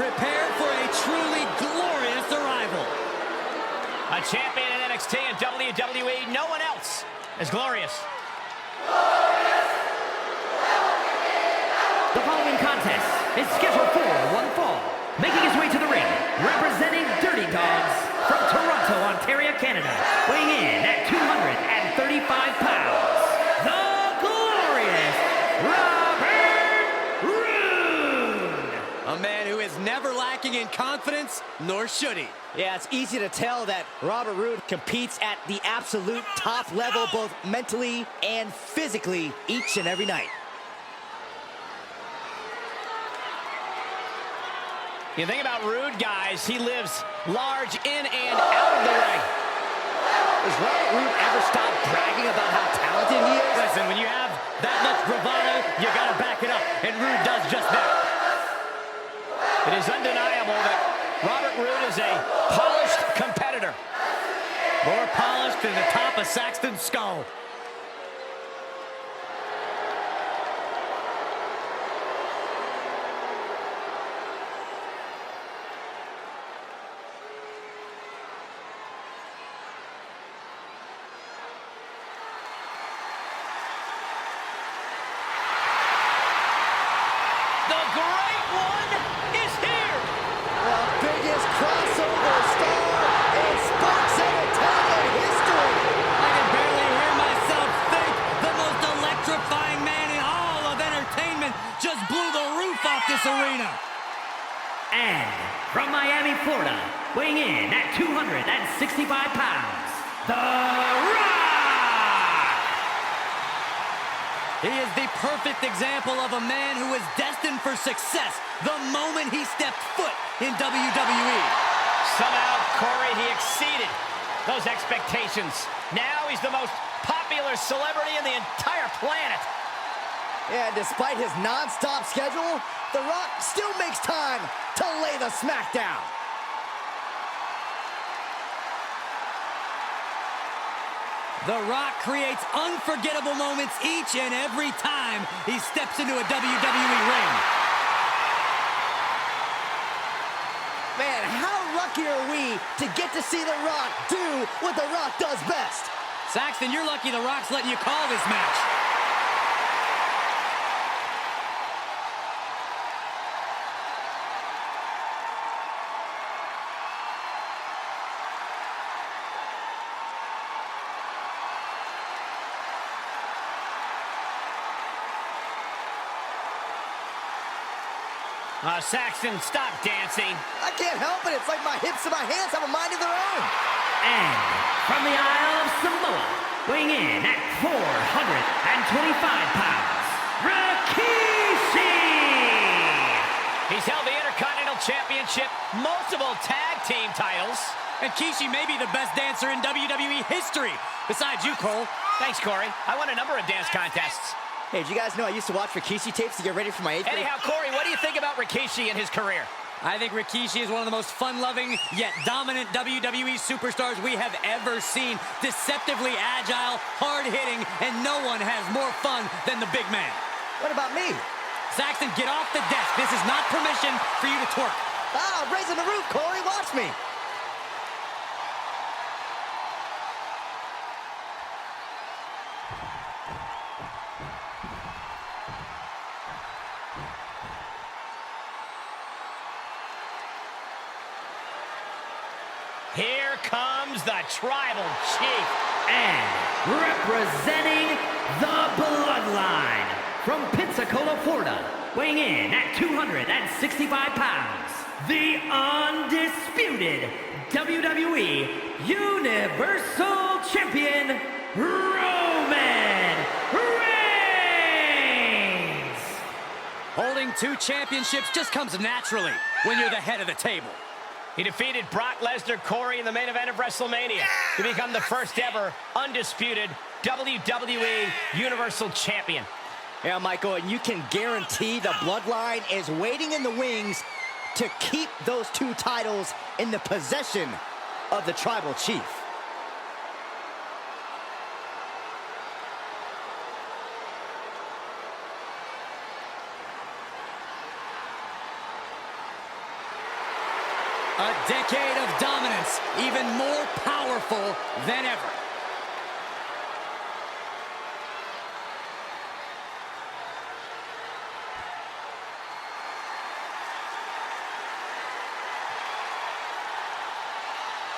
Prepare for a truly glorious arrival. A champion in NXT and WWE, no one else is glorious. The following contest is scheduled for one fall. Making his way to the ring, representing Dirty Dogs from Toronto, Ontario, Canada, weighing in at 235 pounds, the glorious Robert Roode! A man who is never lacking in confidence, nor should he. Yeah, it's easy to tell that Robert Roode competes at the absolute top level, both mentally and physically, each and every night. You think about Roode, guys, he lives large in and out of the ring. Does Robert Roode ever stop bragging about how talented he is? Listen, when you have that much bravado, you gotta back it up, and Roode does just that. It is undeniable that Robert Roode is a polished competitor. More polished than the top of Saxton's skull. The Great One is here! The biggest crossover star in sports entertainment history! I can barely hear myself think. The most electrifying man in all of entertainment just blew the roof off this arena. And from Miami, Florida, weighing in at 265 pounds, The Rock! He is the perfect example of a man who is destined for success the moment he stepped foot in WWE. Somehow, Corey, he exceeded those expectations. Now he's the most popular celebrity in the entire planet. And despite his non-stop schedule, The Rock still makes time to lay the smackdown. The Rock creates unforgettable moments each and every time he steps into a WWE ring. Man, how lucky are we to get to see The Rock do what The Rock does best? Saxton, you're lucky The Rock's letting you call this match. Saxton, stop dancing. I can't help it. It's like my hips and my hands have a mind of their own. And from the Isle of Samoa, weighing in at 425 pounds, Rikishi! He's held the Intercontinental Championship, multiple tag team titles. And Rikishi may be the best dancer in WWE history. Besides you, Cole. Thanks, Corey. I won a number of dance contests. Hey, did you guys know I used to watch Rikishi tapes to get ready for my 8th grade? Anyhow, Corey, what do you think about Rikishi and his career? I think Rikishi is one of the most fun-loving, yet dominant WWE superstars we have ever seen. Deceptively agile, hard-hitting, and no one has more fun than the big man. What about me? Saxton, get off the desk. This is not permission for you to twerk. Ah, raising the roof, Corey. Watch me. Here comes the Tribal Chief. And representing the Bloodline, from Pensacola, Florida, weighing in at 265 pounds, the undisputed WWE Universal Champion, Roman Reigns! Holding 2 championships just comes naturally when you're the head of the table. He defeated Brock Lesnar, Corey, in the main event of WrestleMania to become the first ever undisputed WWE Universal Champion. Yeah, Michael, and you can guarantee the Bloodline is waiting in the wings to keep those 2 titles in the possession of the Tribal Chief. A decade of dominance, even more powerful than ever.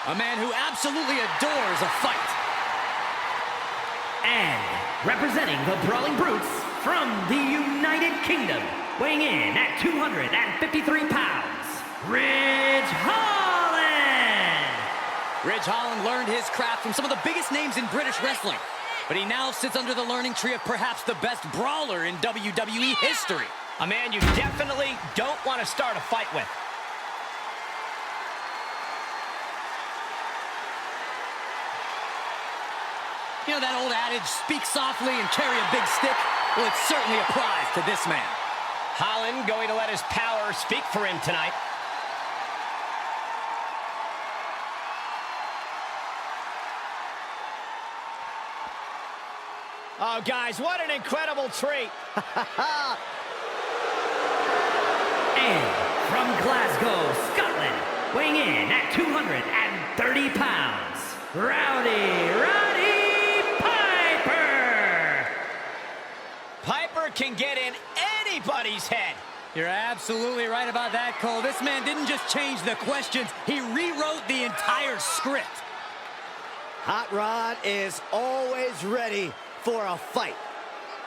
A man who absolutely adores a fight. And representing the Brawling Brutes from the United Kingdom, weighing in at 253 pounds, Ridge Holland! Ridge Holland learned his craft from some of the biggest names in British wrestling, but he now sits under the learning tree of perhaps the best brawler in WWE history. A man you definitely don't want to start a fight with. You know that old adage, speak softly and carry a big stick? Well, it certainly applies to this man. Holland going to let his power speak for him tonight. Oh, guys, what an incredible treat. And from Glasgow, Scotland, weighing in at 230 pounds, Roddy Piper can get in anybody's head. You're absolutely right about that, Cole. This man didn't just change the questions, he rewrote the entire script. Hot Rod is always ready for a fight.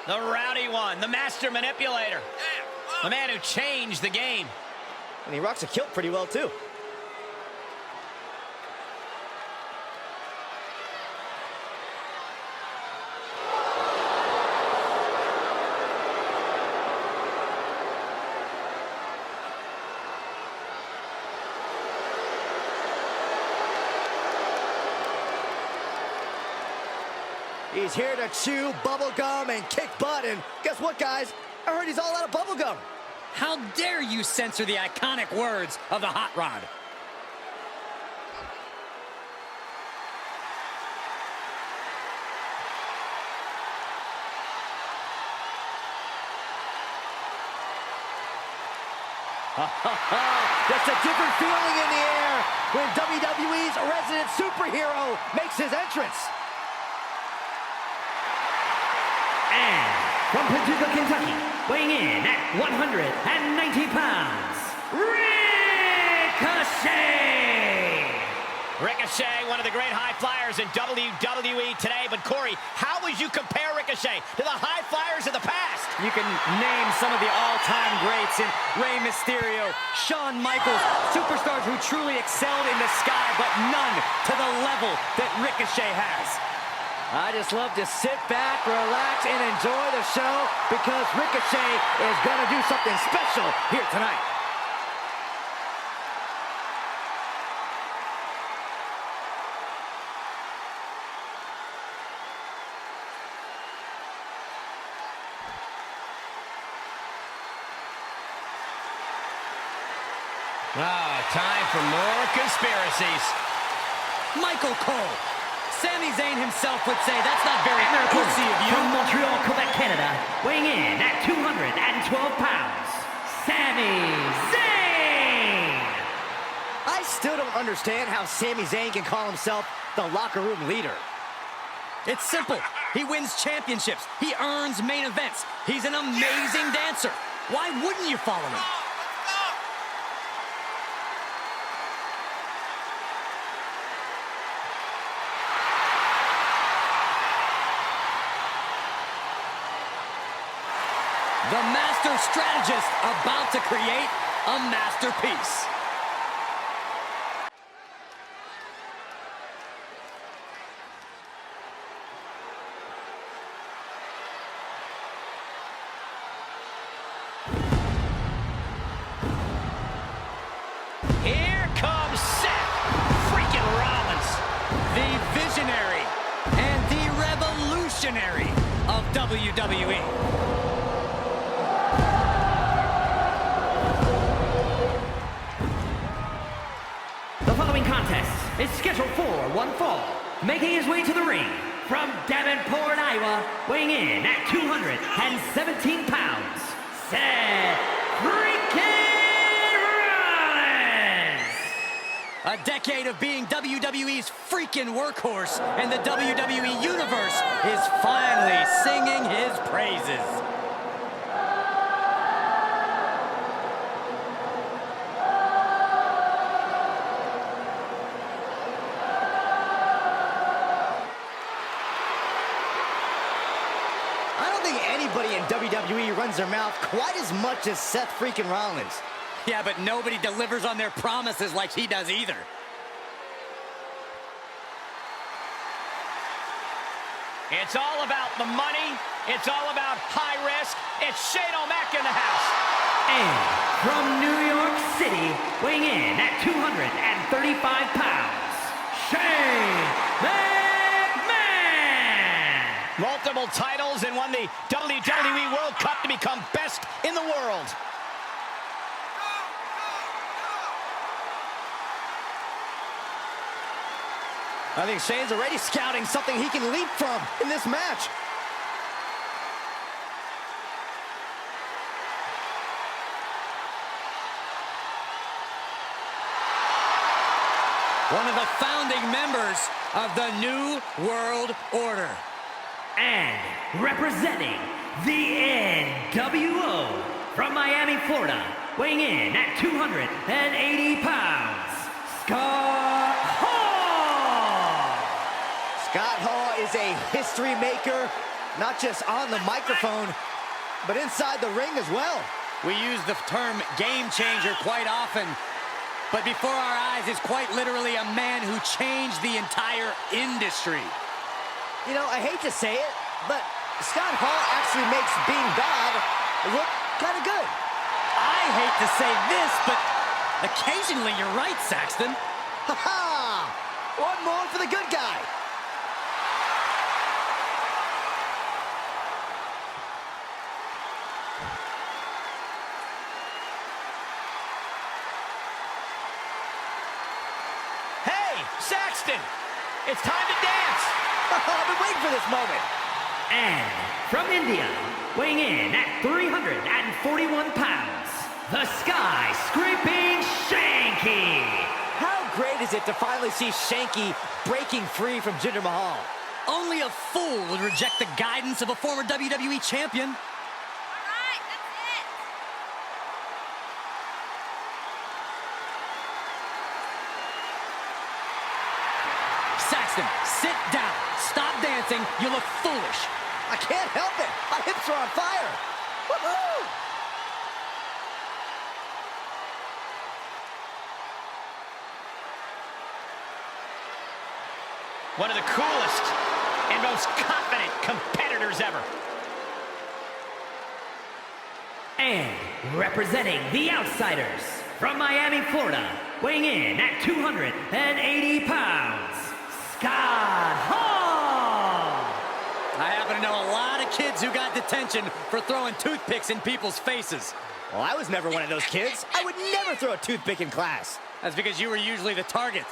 The rowdy one, the master manipulator. The man who changed the game. And he rocks a kilt pretty well, too. He's here to chew bubble gum and kick butt, and guess what, guys? I heard he's all out of bubble gum. How dare you censor the iconic words of the Hot Rod? Just a different feeling in the air when WWE's resident superhero makes his entrance. And from Paducah, Kentucky, weighing in at 190 pounds, Ricochet! Ricochet, one of the great high flyers in WWE today. But Corey, how would you compare Ricochet to the high flyers of the past? You can name some of the all-time greats in Rey Mysterio, Shawn Michaels, superstars who truly excelled in the sky, but none to the level that Ricochet has. I just love to sit back, relax, and enjoy the show because Ricochet is going to do something special here tonight. Time for more conspiracies. Michael Cole. Sami Zayn himself would say that's not very pussy of you. From Montreal, Quebec, Canada, weighing in at 212 pounds, Sami Zayn! I still don't understand how Sami Zayn can call himself the locker room leader. It's simple. He wins championships. He earns main events. He's an amazing dancer. Why wouldn't you follow him? The master strategist about to create a masterpiece. Here comes Seth freaking Rollins. The visionary and the revolutionary of WWE. The following contest is scheduled for one fall. Making his way to the ring from Davenport, Iowa, weighing in at 217 pounds, Seth freaking Rollins! A decade of being WWE's freaking workhorse, and the WWE Universe is finally singing his praises. I don't think anybody in WWE runs their mouth quite as much as Seth freaking Rollins. Yeah, but nobody delivers on their promises like he does either. It's all about the money. It's all about high risk. It's Shane O'Mac in the house. And from New York City, weighing in at 235 pounds, Shane McMahon! Multiple titles and won the WWE World Cup to become best in the world. I think Shane's already scouting something he can leap from in this match. One of the founding members of the New World Order. And representing the NWO from Miami, Florida, weighing in at 280 pounds, Scott Hall! Scott Hall is a history maker, not just on the microphone, but inside the ring as well. We use the term game changer quite often, but before our eyes is quite literally a man who changed the entire industry. You know, I hate to say it, but Scott Hall actually makes being bad look kind of good. I hate to say this, but occasionally you're right, Saxton. Ha-ha! One more for the good guy. Hey, Saxton, it's time to dance. I've been waiting for this moment. And from India, weighing in at 341 pounds, the Sky-Scraping Shanky! How great is it to finally see Shanky breaking free from Jinder Mahal? Only a fool would reject the guidance of a former WWE champion. All right, that's it. Saxton, sit down. Stop dancing. You look foolish. I can't help it. My hips are on fire. Woohoo! One of the coolest and most confident competitors ever. And representing the Outsiders from Miami, Florida, weighing in at 280 pounds, Scott Hall! I happen to know a lot of kids who got detention for throwing toothpicks in people's faces. Well, I was never one of those kids. I would never throw a toothpick in class. That's because you were usually the target.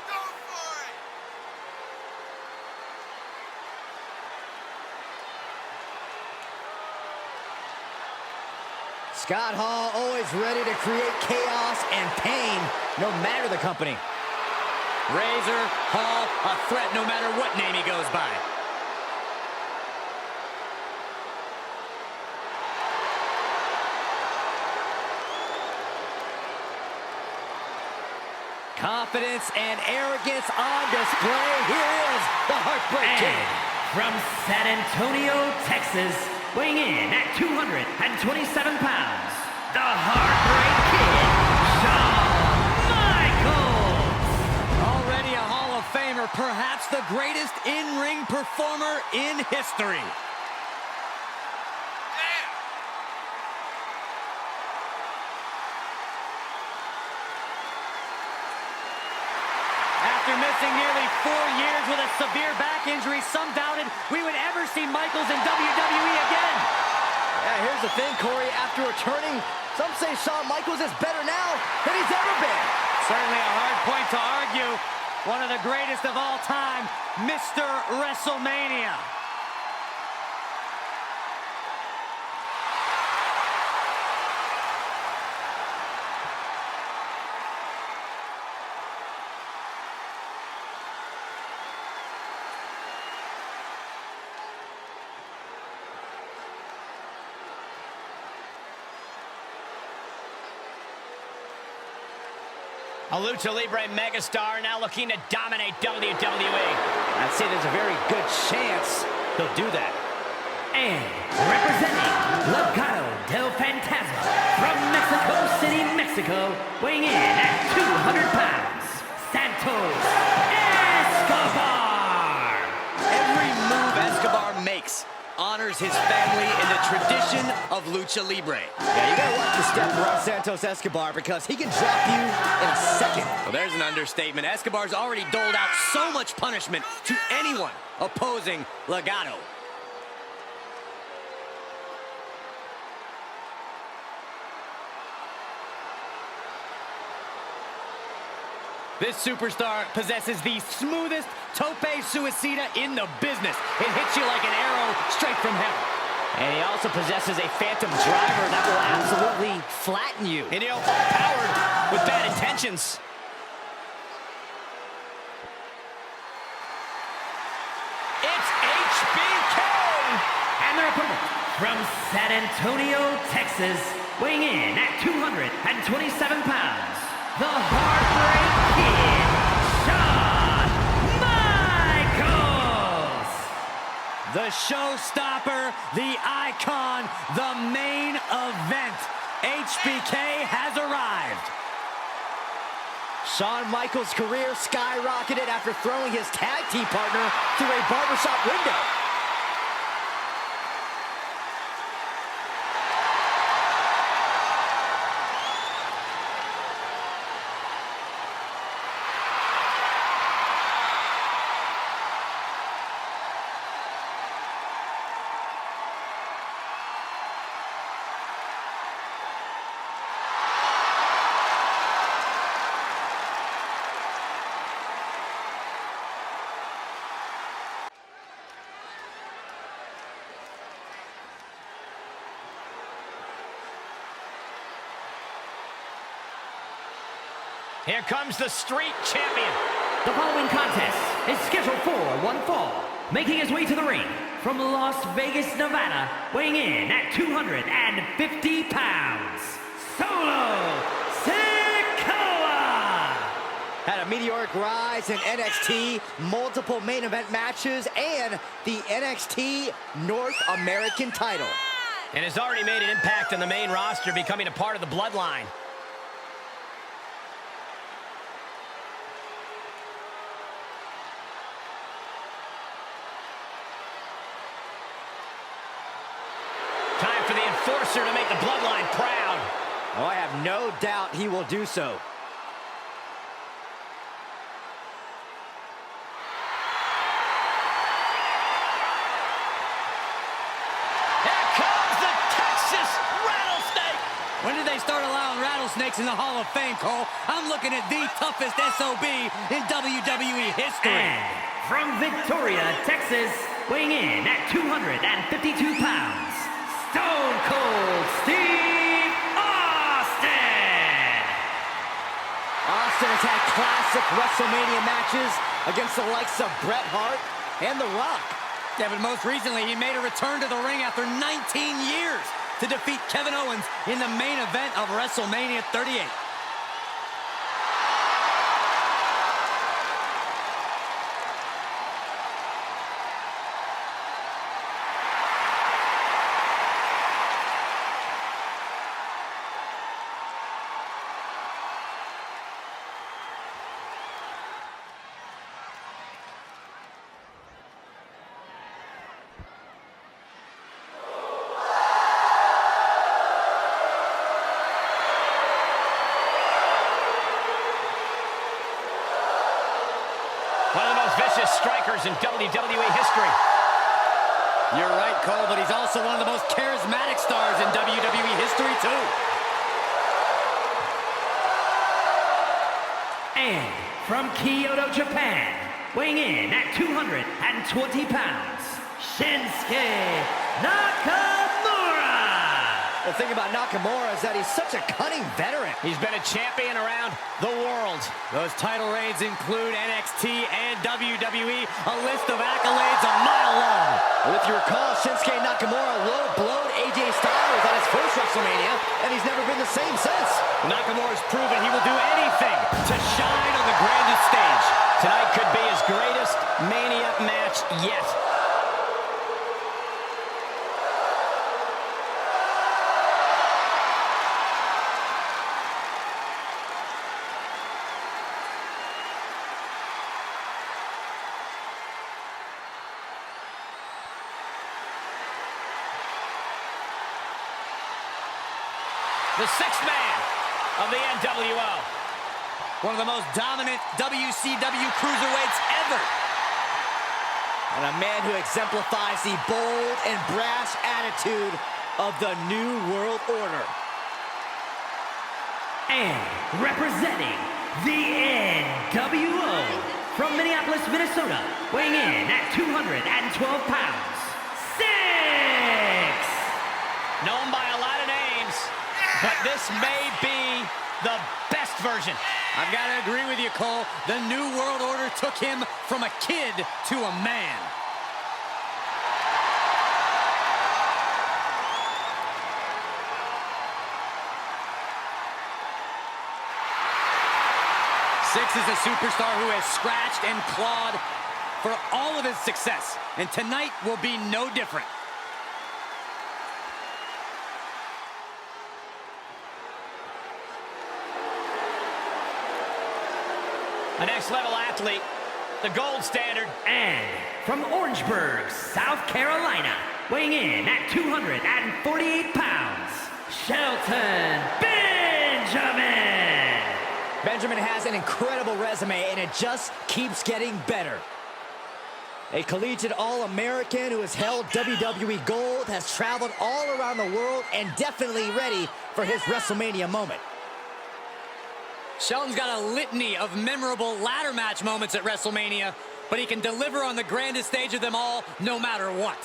Scott Hall always ready to create chaos and pain, no matter the company. Razor, Hall, a threat no matter what name he goes by. Confidence and arrogance on display. Here is the Heartbreak And Kid. from San Antonio, Texas, weighing in at 227 pounds, the Heartbreak Kid, Shawn Michaels! Already a Hall of Famer, perhaps the greatest in-ring performer in history. After missing nearly 4 years with a severe back injury, some doubted we would ever see Michaels in WWE again. Yeah, here's the thing, Corey. After returning, some say Shawn Michaels is better now than he's ever been. Certainly a hard point to argue. One of the greatest of all time, Mr. WrestleMania. A Lucha Libre megastar now looking to dominate WWE. I'd say there's a very good chance he'll do that. And representing Legado del Fantasma from Mexico City, Mexico, weighing in at 200 pounds, Santos Escobar. Every move Escobar makes honors his family in the tradition of Lucha Libre. Yeah, you gotta watch the step around Santos Escobar because he can drop you in a second. Well, there's an understatement. Escobar's already doled out so much punishment to anyone opposing Legado. This superstar possesses the smoothest tope suicida in the business. It hits you like an arrow straight from hell. And he also possesses a phantom driver that will absolutely flatten you. And powered with bad intentions. It's HBK! And their opponent from San Antonio, Texas, weighing in at 227 pounds, the Heartbreak Kid, Shawn Michaels! The showstopper, the icon, the main event. HBK has arrived. Shawn Michaels' career skyrocketed after throwing his tag team partner through a barbershop window. Here comes the street champion. The following contest is scheduled for one fall. Making his way to the ring from Las Vegas, Nevada, weighing in at 250 pounds, Solo Sikoa! Had a meteoric rise in NXT, multiple main event matches, and the NXT North American title. And has already made an impact on the main roster, becoming a part of the bloodline. Time for the enforcer to make the bloodline proud. Oh, I have no doubt he will do so. Here comes the Texas Rattlesnake. When did they start allowing rattlesnakes in the Hall of Fame, Cole? I'm looking at the toughest SOB in WWE history. And from Victoria, Texas, weighing in at 252 pounds, Stone Cold Steve Austin! Austin has had classic WrestleMania matches against the likes of Bret Hart and The Rock. Yeah, but most recently, he made a return to the ring after 19 years to defeat Kevin Owens in the main event of WrestleMania 38. One of the most vicious strikers in WWE history. You're right, Cole, but he's also one of the most charismatic stars in WWE history, too. And from Kyoto, Japan, weighing in at 220 pounds, Shinsuke Nakamura! The thing about Nakamura is that he's such a cunning veteran. He's been a champion around the world. Those title reigns include NXT and WWE, a list of accolades a mile long. Well, if you recall, Shinsuke Nakamura low-blowed AJ Styles at his first WrestleMania, and he's never been the same since. Nakamura's proven he will do anything to shine on the grandest stage. Tonight could be his greatest Mania match yet. The sixth man of the NWO. One of the most dominant WCW cruiserweights ever. And a man who exemplifies the bold and brash attitude of the New World Order. And representing the NWO from Minneapolis, Minnesota, weighing in at 212 pounds, Six! Known by a lot of names, but this may be the best version. I've got to agree with you, Cole. The New World Order took him from a kid to a man. Six is a superstar who has scratched and clawed for all of his success, and tonight will be no different. A next-level athlete, the gold standard. And from Orangeburg, South Carolina, weighing in at 248 pounds, Shelton Benjamin. Benjamin has an incredible resume, and it just keeps getting better. A collegiate All-American who has held WWE Gold, has traveled all around the world, and definitely ready for his WrestleMania moment. Shelton's got a litany of memorable ladder match moments at WrestleMania, but he can deliver on the grandest stage of them all, no matter what.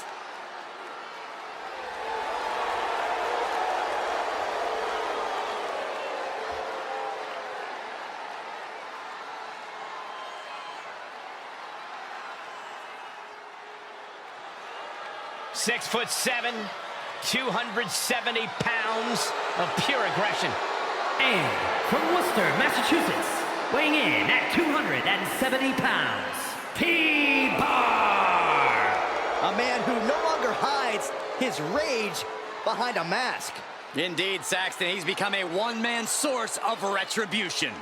"6'7", 270 pounds of pure aggression. And from Worcester, Massachusetts, weighing in at 270 pounds, T-Bar. A man who no longer hides his rage behind a mask. Indeed, Saxton, he's become a one-man source of retribution.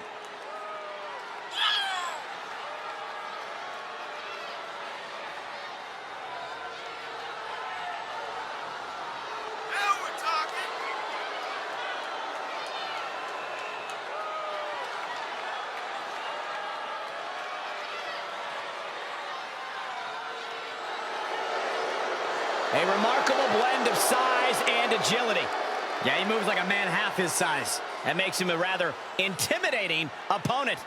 A remarkable blend of size and agility. Yeah, he moves like a man half his size. That makes him a rather intimidating opponent.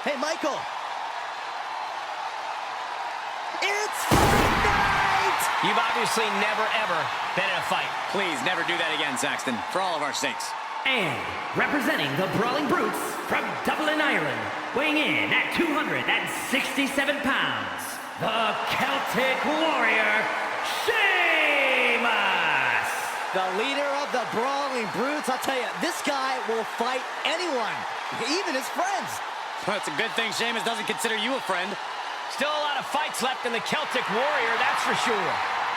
Hey, Michael. It's fight night! You've obviously never, ever been in a fight. Please never do that again, Saxton, for all of our sakes. And representing the Brawling Brutes from Dublin, Ireland, weighing in at 267 pounds, the Celtic Warrior, Sheamus! The leader of the Brawling Brutes. I'll tell you, this guy will fight anyone, even his friends. Well, it's a good thing Sheamus doesn't consider you a friend. Still a lot of fights left in the Celtic Warrior, that's for sure.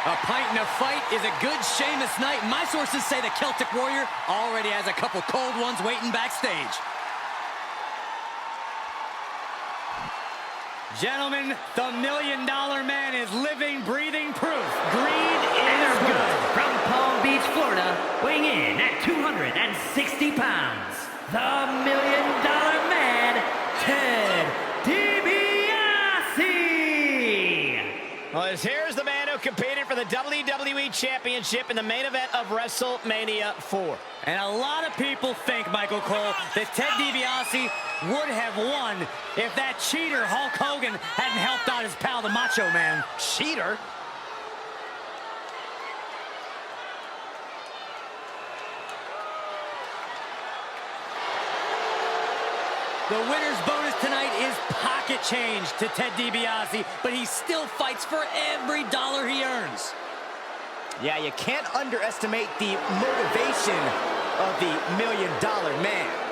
A pint and a fight is a good Sheamus night. My sources say the Celtic Warrior already has a couple cold ones waiting backstage. Gentlemen, the $1 Million Man is living, breathing proof. Greed is good. From Palm Beach, Florida, weighing in at 260 pounds, the $1 Million Man, Ted Dibiase! Well, here's the man who competed for the WWE Championship in the main event of WrestleMania 4. And a lot of people think, Michael Cole, that Ted Dibiase would have won if that cheater Hulk Hogan hadn't helped out his pal, the Macho Man. Cheater? The winner's bonus tonight is pocket change to Ted Dibiase, but he still fights for every dollar he earns. Yeah, you can't underestimate the motivation of the $1 Million Man.